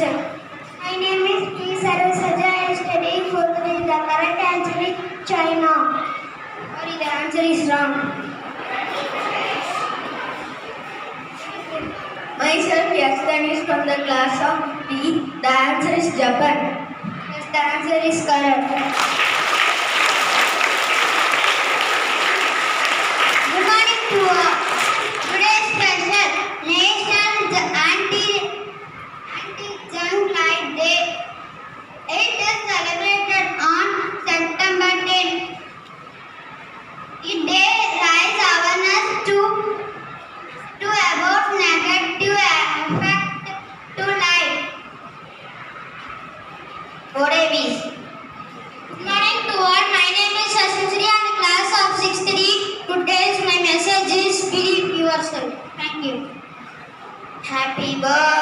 question. My name is P. Sarvasaja. I study fourth grade. The correct answer is China. Sorry, the answer is wrong. Myself, Yasdan is from the class of B. The answer is Japan. Yes, the answer is correct. Good morning to all. Today's special National Anti-Junk Light Day. It is celebrated on September 10th. It day raises awareness to about negative effect to light. What I wish. Good morning to all. My name is Shashasri. I am in class of 6th D. Today's my message is believe yourself. Thank you. Happy birthday.